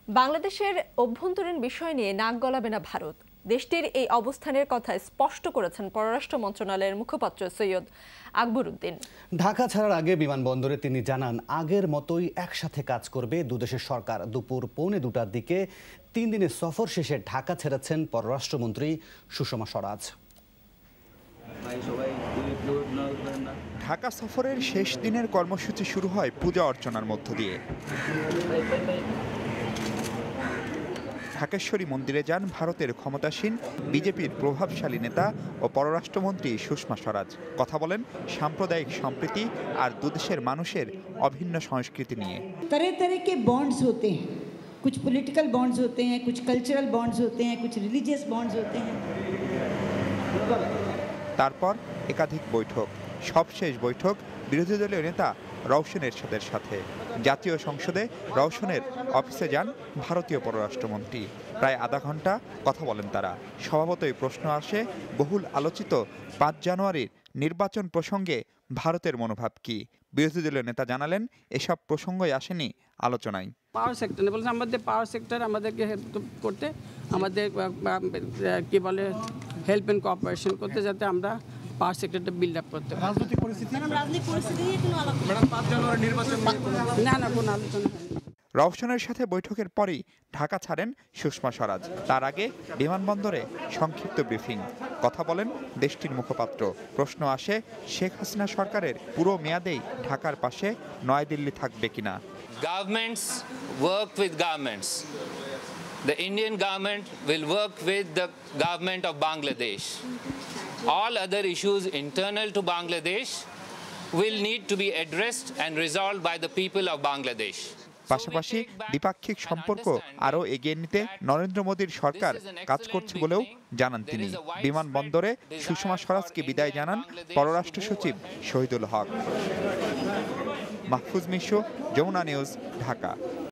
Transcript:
বাংলাদেশের অভ্যন্তরীণ বিষয় নিয়ে নাক গলাবে না ভারত। দেশটির এই অবস্থানের কথা স্পষ্ট করেছেন পররাষ্ট্র মন্ত্রণালয়ের মুখপাত্র সৈয়দ আকবর উদ্দিন। ঢাকা ছাড়ার আগে বিমানবন্দরে তিনি জানান, আগের মতোই একসাথে কাজ করবে দুদেশের সরকার। দুপুর 1:45টার দিকে 3 দিনের সফর শেষে ঢাকা ছেড়েছেন পররাষ্ট্রমন্ত্রী সুষমা স্বরাজ। ঢাকা সফরের শেষ দিনের কর্মসূচি শুরু হয় পূজা অর্চনার মধ্য দিয়ে। ঢাকেশ্বরী মন্দিরে যান ভারতের ক্ষমতাসীন বিজেপির প্রভাবশালী নেতা ও পররাষ্ট্রমন্ত্রী সুষমা স্বরাজ। কথা বলেন সাম্প্রদায়িক সম্প্রীতি আর দুদেশের মানুষের অভিন্ন সংস্কৃতি নিয়ে। तरह तरह के बॉन्ड्स होते हैं, कुछ पॉलिटिकल बॉन्ड्स होते हैं, कुछ कल्चरल बॉन्ड्स होते हैं, कुछ रिलीजियस बॉन्ड्स होते हैं। তারপর একাধিক বৈঠক। সবশেষ বৈঠক বিরোধী দলীয় নেতা রওশন এরশাদের সাথে। জাতীয় সংসদে রওশনের অফিসে যান ভারতীয় পররাষ্ট্রমন্ত্রী। প্রায় আধা ঘন্টা কথা বলেন তারা। স্বভাবতই প্রশ্ন আসে বহুল আলোচিত 5 জানুয়ারির নির্বাচন প্রসঙ্গে ভারতের মনোভাব কি। বিরোধী দলীয় নেতা জানালেন, এসব প্রসঙ্গই আসেনি আলোচনায়। পাওয়ার সেক্টর বলছে আমাদের পাওয়ার সেক্টর আমাদেরকে হেল্প করতে, আমাদের কি বলে হেল্প এন্ড কোঅপারেশন করতে, যাতে আমরা পাওয়ার সেক্টরটা বিল্ড আপ করতে পারি। রাজনৈতিক পরিস্থিতি নিয়ে কোনো আলোচনা ম্যাডাম 5 জানুয়ারি নির্বাচন না কোনো আলোচনা হয়নি। রওশনের সাথে বৈঠকের পরই ঢাকা ছাড়েন সুষমা স্বরাজ। তার আগে বিমানবন্দরে সংক্ষিপ্ত ব্রিফিং। কথা বলেন দেশটির মুখপাত্র। প্রশ্ন আসে, শেখ হাসিনা সরকারের পুরো মেয়াদেই ঢাকার পাশে নয়াদিল্লি থাকবে কিনা। Governments work with governments. The Indian government will work with the government of Bangladesh. All other issues internal to Bangladesh will need to be addressed and resolved by the people of Bangladesh. পাশাপাশি দ্বিপাক্ষিক সম্পর্ক আরও এগিয়ে নিতে নরেন্দ্র মোদীর সরকার কাজ করছে বলেও জানান তিনি। বিমানবন্দরে সুষমা স্বরাজকে বিদায় জানান পররাষ্ট্র সচিব শহীদুল হক। মাহফুজ মিশু, যমুনা নিউজ, ঢাকা।